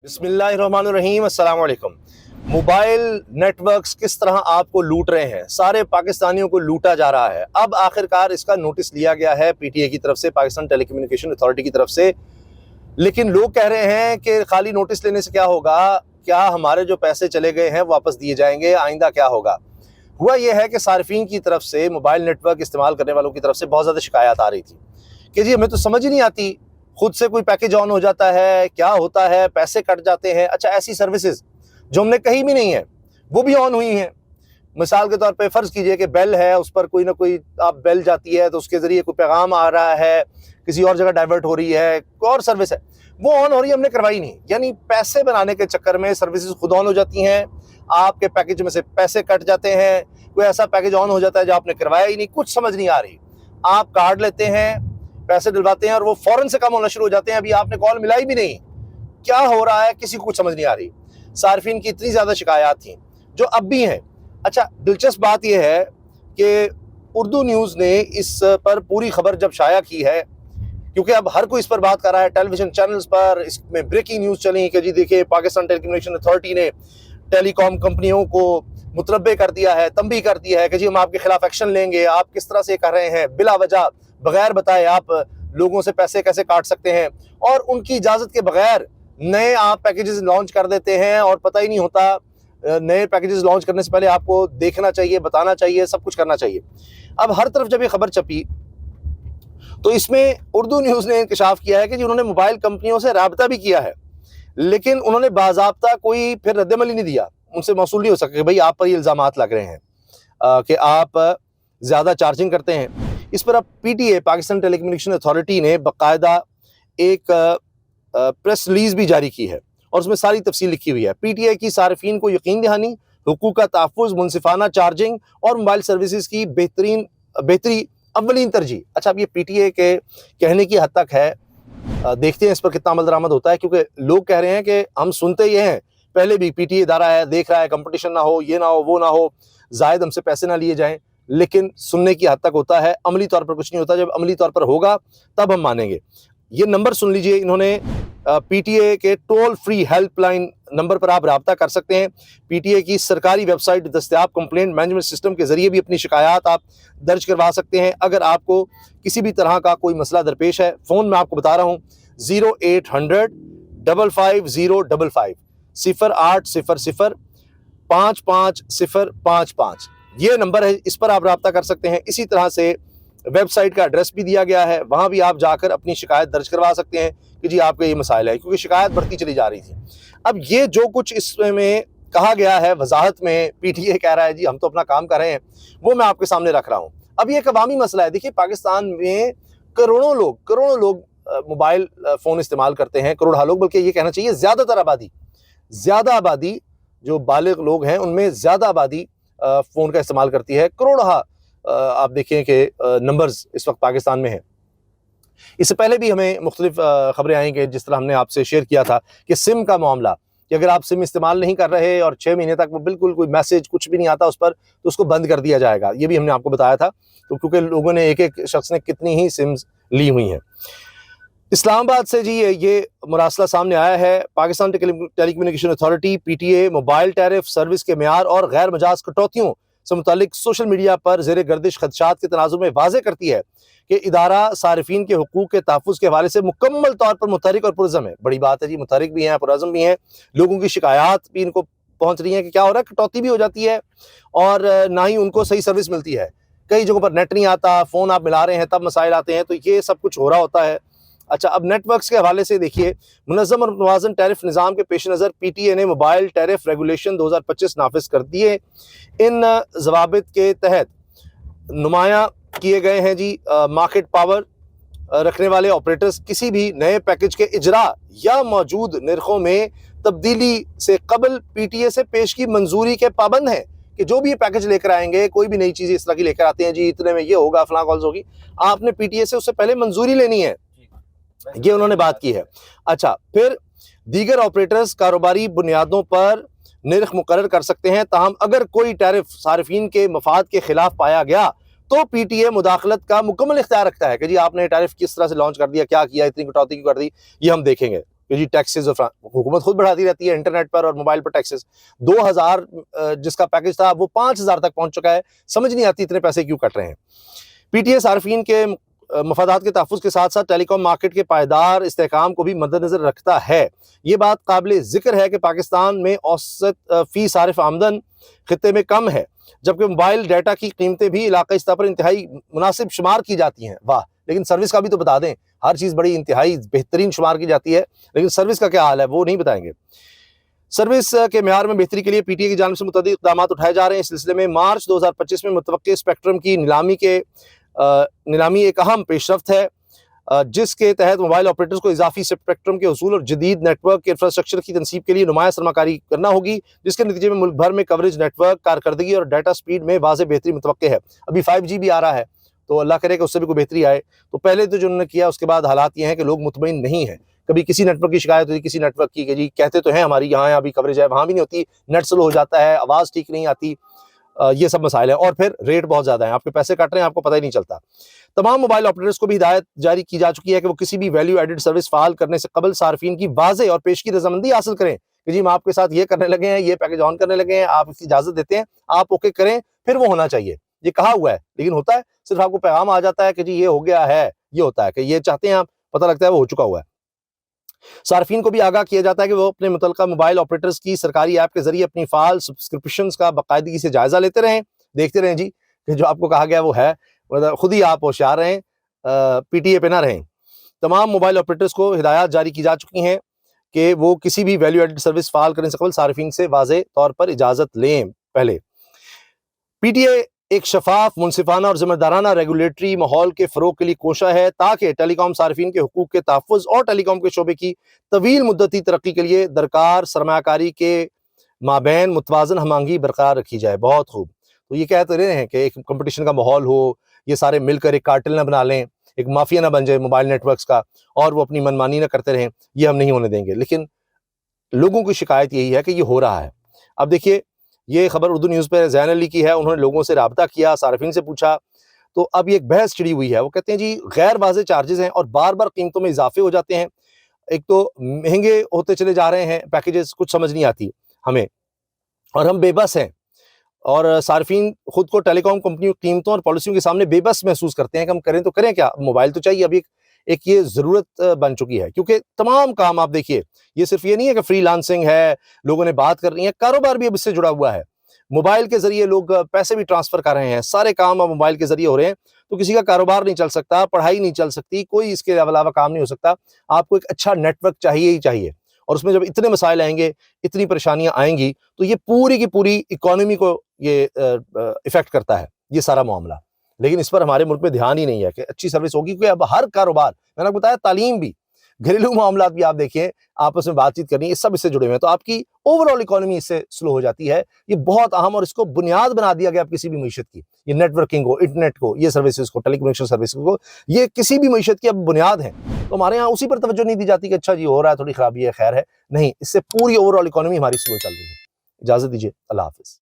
بسم اللہ الرحمن الرحیم، السلام علیکم۔ موبائل نیٹ ورکس کس طرح آپ کو لوٹ رہے ہیں، سارے پاکستانیوں کو لوٹا جا رہا ہے۔ اب آخرکار اس کا نوٹس لیا گیا ہے پی ٹی اے کی طرف سے، پاکستان ٹیلی کمیونیکیشن اتھارٹی کی طرف سے، لیکن لوگ کہہ رہے ہیں کہ خالی نوٹس لینے سے کیا ہوگا، کیا ہمارے جو پیسے چلے گئے ہیں واپس دیے جائیں گے، آئندہ کیا ہوگا۔ ہوا یہ ہے کہ صارفین کی طرف سے، موبائل نیٹ ورک استعمال کرنے والوں کی طرف سے بہت زیادہ شکایات آ رہی تھی کہ جی ہمیں تو سمجھ ہی نہیں آتی، خود سے کوئی پیکج آن ہو جاتا ہے، کیا ہوتا ہے، پیسے کٹ جاتے ہیں۔ اچھا، ایسی سروسز جو ہم نے کہیں بھی نہیں ہیں وہ بھی آن ہوئی ہیں۔ مثال کے طور پہ فرض کیجئے کہ بیل ہے، اس پر کوئی نہ کوئی آپ بیل جاتی ہے تو اس کے ذریعے کوئی پیغام آ رہا ہے، کسی اور جگہ ڈائیورٹ ہو رہی ہے، کوئی اور سروس ہے وہ آن ہو رہی ہے، ہم نے کروائی نہیں۔ یعنی پیسے بنانے کے چکر میں سروسز خود آن ہو جاتی ہیں، آپ کے پیکج میں سے پیسے کٹ جاتے ہیں، کوئی ایسا پیکج آن ہو جاتا ہے جو آپ نے کروایا ہی نہیں، کچھ سمجھ نہیں آ رہی۔ آپ کارڈ لیتے ہیں، پیسے ڈلواتے ہیں اور وہ فوراً سے کم ہونا شروع ہو جاتے ہیں، ابھی آپ نے کال ملائی بھی نہیں، کیا ہو رہا ہے کسی کو کچھ سمجھ نہیں آ رہی۔ صارفین کی اتنی زیادہ شکایات تھیں جو اب بھی ہیں۔ اچھا، دلچسپ بات یہ ہے کہ اردو نیوز نے اس پر پوری خبر جب شائع کی ہے، کیونکہ اب ہر کوئی اس پر بات کر رہا ہے، ٹیلی ویژن چینلز پر اس میں بریکنگ نیوز چلی کہ جی دیکھیں پاکستان ٹیلی کمیونیکیشن اتھارٹی نے ٹیلی کام کمپنیوں کو متنبع کر دیا ہے، تنبیہ کر دیا ہے کہ جی ہم آپ کے خلاف ایکشن لیں گے، آپ کس طرح سے کر رہے ہیں، بلا وجہ بغیر بتائے آپ لوگوں سے پیسے کیسے کاٹ سکتے ہیں، اور ان کی اجازت کے بغیر نئے آپ پیکیجز لانچ کر دیتے ہیں اور پتہ ہی نہیں ہوتا۔ نئے پیکیجز لانچ کرنے سے پہلے آپ کو دیکھنا چاہیے، بتانا چاہیے، سب کچھ کرنا چاہیے۔ اب ہر طرف جب یہ خبر چھپی تو اس میں اردو نیوز نے انکشاف کیا ہے کہ جی انہوں نے موبائل کمپنیوں سے رابطہ بھی کیا ہے، لیکن انہوں نے باضابطہ کوئی پھر رد عمل ہی نہیں دیا، ان سے موصول نہیں ہو سکا کہ بھئی آپ پر یہ الزامات لگ رہے ہیں کہ آپ زیادہ چارجنگ کرتے ہیں۔ اس پر اب P T A, Pakistan telecommunication authority نے باقاعدہ ایک پریس ریلیز بھی جاری کی ہے اور اس میں ساری تفصیل لکھی ہوئی ہے۔ پی ٹی اے کی صارفین کو یقین دہانی، حقوق کا تحفظ، منصفانہ چارجنگ اور موبائل سروسز کی بہتری اولین ترجیح۔ اچھا، اب یہ پی ٹی اے کے کہنے کی حد تک ہے، دیکھتے ہیں اس پر کتنا عمل درآمد ہوتا ہے، کیونکہ لوگ کہہ رہے ہیں کہ ہم سنتے یہ ہیں، پہلے بھی پی ٹی اے ادارہ ہے، دیکھ رہا ہے کمپٹیشن نہ ہو، یہ نہ ہو، وہ نہ ہو، زائد ہم سے پیسے نہ لیے جائیں، لیکن سننے کی حد تک ہوتا ہے، عملی طور پر کچھ نہیں ہوتا۔ جب عملی طور پر ہوگا تب ہم مانیں گے۔ یہ نمبر سن لیجئے، انہوں نے پی ٹی اے کے toll free helpline number پر آپ رابطہ کر سکتے ہیں۔ پی ٹی اے کی سرکاری ویب سائٹ دستیاب کمپلینٹ مینجمنٹ سسٹم کے ذریعے بھی اپنی شکایات آپ درج کروا سکتے ہیں۔ اگر آپ کو کسی بھی طرح کا کوئی مسئلہ درپیش ہے، فون میں آپ کو بتا رہا ہوں 0800 55055 0800 55055، یہ نمبر ہے، اس پر آپ رابطہ کر سکتے ہیں۔ اسی طرح سے ویب سائٹ کا ایڈریس بھی دیا گیا ہے، وہاں بھی آپ جا کر اپنی شکایت درج کروا سکتے ہیں کہ جی آپ کا یہ مسائل ہے، کیونکہ شکایت بڑھتی چلی جا رہی تھی۔ اب یہ جو کچھ اس میں کہا گیا ہے وضاحت میں، پی ٹی اے کہہ رہا ہے جی ہم تو اپنا کام کر رہے ہیں، وہ میں آپ کے سامنے رکھ رہا ہوں۔ اب یہ ایک عوامی مسئلہ ہے۔ دیکھیے پاکستان میں کروڑوں لوگ موبائل فون استعمال کرتے ہیں، کروڑہ لوگ، بلکہ یہ کہنا چاہیے زیادہ آبادی جو بالغ لوگ ہیں ان میں زیادہ آبادی فون کا استعمال کرتی ہے، کروڑہ آپ دیکھیں کہ نمبرز اس وقت پاکستان میں ہیں۔ اس سے پہلے بھی ہمیں مختلف خبریں آئیں کہ جس طرح ہم نے آپ سے شیئر کیا تھا کہ سم کا معاملہ، کہ اگر آپ سم استعمال نہیں کر رہے اور 6 مہینے تک وہ بالکل کوئی میسیج کچھ بھی نہیں آتا اس پر، تو اس کو بند کر دیا جائے گا، یہ بھی ہم نے آپ کو بتایا تھا، تو کیونکہ لوگوں نے ایک شخص نے کتنی ہی سمز لی ہوئی ہیں۔ اسلام آباد سے جی یہ مراسلہ سامنے آیا ہے، Pakistan telecommunication authority P T A mobile tariff service کے معیار اور غیر مجاز کٹوتیوں سے متعلق سوشل میڈیا پر زیر گردش خدشات کے تناظر میں واضح کرتی ہے کہ ادارہ صارفین کے حقوق کے تحفظ کے حوالے سے مکمل طور پر متحرک اور پرعزم ہے۔ بڑی بات ہے جی، متحرک بھی ہیں، پرعزم بھی ہیں، لوگوں کی شکایات بھی ان کو پہنچ رہی ہیں کہ کیا ہو رہا ہے، کٹوتی بھی ہو جاتی ہے اور نہ ہی ان کو صحیح سروس ملتی ہے، کئی جگہوں پر نیٹ نہیں آتا، فون آپ ملا رہے ہیں تب مسائل آتے ہیں، تو یہ سب کچھ ہو رہا ہوتا ہے۔ اچھا، اب نیٹ ورکس کے حوالے سے دیکھیے، منظم اور متوازن ٹیرف نظام کے پیش نظر پی ٹی اے نے موبائل ٹیرف ریگولیشن 2025 نافذ کر دیے۔ ان ضوابط کے تحت نمایاں کیے گئے ہیں جی مارکیٹ پاور رکھنے والے آپریٹرز کسی بھی نئے پیکج کے اجرا یا موجود نرخوں میں تبدیلی سے قبل پی ٹی اے سے پیش کی منظوری کے پابند ہیں، کہ جو بھی یہ پیکج لے کر آئیں گے، کوئی بھی نئی چیز اس طرح کی لے کر آتے ہیں جی اتنے میں یہ ہوگا، فلاں کالز ہوگی، آپ نے پی ٹی اے سے اس سے پہلے منظوری لینی ہے، یہ انہوں نے بات کی ہے۔ اچھا، پھر دیگر آپریٹرز کاروباری بنیادوں پر نرخ مقرر کر سکتے ہیں، تاہم اگر کوئی ٹیرف صارفین کے مفاد کے خلاف پایا گیا تو پی ٹی اے مداخلت کا مکمل اختیار رکھتا ہے کہ جی آپ نے ٹیرف کس طرح سے لانچ کر دیا، کیا کیا، اتنی کٹوتی کیوں کر دی، یہ ہم دیکھیں گے۔ کہ جی ٹیکسز حکومت خود بڑھاتی رہتی ہے انٹرنیٹ پر اور موبائل پر ٹیکسز. 2000 جس کا پیکج تھا وہ 5000 تک پہنچ چکا ہے. سمجھ نہیں آتی اتنے پیسے کیوں کٹ رہے ہیں. پی ٹی اے صارفین کے مفادات کے تحفظ کے ساتھ ساتھ ٹیلی کام مارکیٹ کے پائیدار استحکام کو بھی مد نظر رکھتا ہے. یہ بات قابل ذکر ہے کہ پاکستان میں اوسط فی صارف آمدن خطے میں کم ہے، جبکہ موبائل ڈیٹا کی قیمتیں بھی علاقائی سطح پر انتہائی مناسب شمار کی جاتی ہیں. واہ، لیکن سروس کا بھی تو بتا دیں. ہر چیز بڑی انتہائی بہترین شمار کی جاتی ہے، لیکن سروس کا کیا حال ہے وہ نہیں بتائیں گے. سروس کے معیار میں بہتری کے لیے پی ٹی اے کی جانب سے متعدد اقدامات اٹھائے جا رہے ہیں. اس سلسلے میں مارچ 2025 میں متوقع اسپیکٹرم کی نیلامی ایک اہم پیش رفت ہے، جس کے تحت موبائل آپریٹرز کو اضافی اسپیکٹرم کے حصول اور جدید نیٹ ورک کے انفراسٹرکچر کی تنصیب کے لیے نمایاں سرمایہ کاری کرنا ہوگی، جس کے نتیجے میں ملک بھر میں کوریج، نیٹ ورک کارکردگی اور ڈیٹا سپیڈ میں واضح بہتری متوقع ہے. ابھی 5G بھی آ رہا ہے، تو اللہ کرے کہ اس سے بھی کوئی بہتری آئے. تو پہلے تو جو انہوں نے کیا اس کے بعد حالات یہ ہیں کہ لوگ مطمئن نہیں ہیں. کبھی کسی نیٹ ورک کی شکایت ہوتی، کسی نیٹ ورک کی کہ جی کہتے تو ہیں ہماری یہاں بھی کوریج ہے، وہاں بھی نہیں ہوتی، نیٹ سلو ہو جاتا ہے، آواز ٹھیک نہیں آتی. یہ سب مسائل ہیں. اور پھر ریٹ بہت زیادہ ہیں، آپ کے پیسے کٹ رہے ہیں، آپ کو پتہ ہی نہیں چلتا. تمام موبائل آپریٹرز کو بھی ہدایت جاری کی جا چکی ہے کہ وہ کسی بھی ویلیو ایڈڈ سروس فعال کرنے سے قبل صارفین کی واضح اور پیشگی رضامندی حاصل کریں کہ جی ہم آپ کے ساتھ یہ کرنے لگے ہیں، یہ پیکج آن کرنے لگے ہیں، آپ اس کی اجازت دیتے ہیں، آپ اوکے کریں، پھر وہ ہونا چاہیے. یہ کہا ہوا ہے لیکن ہوتا ہے صرف آپ کو پیغام آ جاتا ہے کہ جی یہ ہو گیا ہے. یہ ہوتا ہے کہ یہ چاہتے ہیں آپ، پتہ لگتا ہے وہ ہو چکا ہوا ہے. صارفین کو بھی آگاہ کیا جاتا ہے کہ وہ اپنے متعلقہ موبائل آپریٹرز کی سرکاری ایپ کے ذریعے اپنی فعال سبسکرپشنز کا باقاعدگی سے جائزہ لیتے رہیں، دیکھتے رہیں جی کہ جو آپ کو کہا گیا وہ ہے. خود ہی آپ ہوشیار رہیں، پی ٹی اے پہ نہ رہیں. تمام موبائل آپریٹرز کو ہدایات جاری کی جا چکی ہیں کہ وہ کسی بھی ویلیو ایڈڈ سروس فعال کرنے سے قبل صارفین سے واضح طور پر اجازت لیں. پہلے پی ٹی اے ایک شفاف، منصفانہ اور ذمہ دارانہ ریگولیٹری ماحول کے فروغ کے لیے کوشاں ہے تاکہ ٹیلی کام صارفین کے حقوق کے تحفظ اور ٹیلی کام کے شعبے کی طویل مدتی ترقی کے لیے درکار سرمایہ کاری کے مابین متوازن ہم آہنگی برقرار رکھی جائے. بہت خوب. تو یہ کہتے رہے ہیں کہ ایک کمپٹیشن کا ماحول ہو، یہ سارے مل کر ایک کارٹل نہ بنا لیں، ایک مافیا نہ بن جائے موبائل نیٹ ورکس کا، اور وہ اپنی منمانی نہ کرتے رہیں. یہ ہم نہیں ہونے دیں گے. لیکن لوگوں کی شکایت یہی ہے کہ یہ ہو رہا ہے. اب دیکھیے، یہ خبر اردو نیوز پہ زین علی کی ہے. انہوں نے لوگوں سے رابطہ کیا، صارفین سے پوچھا، تو اب یہ ایک بحث چھڑی ہوئی ہے. وہ کہتے ہیں جی غیر واضح چارجز ہیں اور بار بار قیمتوں میں اضافے ہو جاتے ہیں. ایک تو مہنگے ہوتے چلے جا رہے ہیں پیکیجز، کچھ سمجھ نہیں آتی ہمیں، اور ہم بے بس ہیں. اور صارفین خود کو ٹیلی کام کمپنیوں قیمتوں اور پالیسیوں کے سامنے بے بس محسوس کرتے ہیں کہ ہم کریں تو کریں کیا. موبائل تو چاہیے. اب ایک یہ ضرورت بن چکی ہے، کیونکہ تمام کام آپ دیکھیے، یہ صرف یہ نہیں ہے کہ فری لانسنگ ہے، لوگوں نے بات کر رہی ہیں، کاروبار بھی اب اس سے جڑا ہوا ہے. موبائل کے ذریعے لوگ پیسے بھی ٹرانسفر کر رہے ہیں، سارے کام اب موبائل کے ذریعے ہو رہے ہیں. تو کسی کا کاروبار نہیں چل سکتا، پڑھائی نہیں چل سکتی، کوئی اس کے علاوہ کام نہیں ہو سکتا. آپ کو ایک اچھا نیٹ ورک چاہیے ہی چاہیے. اور اس میں جب اتنے مسائل آئیں گے، اتنی پریشانیاں آئیں گی، تو یہ پوری کی پوری اکانومی کو یہ افیکٹ کرتا ہے یہ سارا معاملہ. لیکن اس پر ہمارے ملک میں دھیان ہی نہیں ہے کہ اچھی سروس ہوگی. کیونکہ اب ہر کاروبار، میں نے آپ کو بتایا، تعلیم بھی، گھریلو معاملات بھی، آپ دیکھیں آپس میں بات چیت کرنی، یہ سب اس سے جڑے ہوئے ہیں. تو آپ کی اوور آل اکانومی اس سے سلو ہو جاتی ہے. یہ بہت اہم، اور اس کو بنیاد بنا دیا گیا اب کسی بھی معیشت کی. یہ نیٹ ورکنگ کو، انٹرنیٹ کو، یہ سروسز کو، ٹیلی کمیونیکیشن سروسز کو، یہ کسی بھی معیشت کی اب بنیاد ہیں. تو ہمارے ہاں اسی پر توجہ نہیں دی جاتی کہ اچھا جی ہو رہا ہے، تھوڑی خرابی ہے، خیر ہے. نہیں، اس سے پوری اوور آل اکانومی ہماری سلو چل رہی ہے. اجازت دیجیے، اللہ حافظ.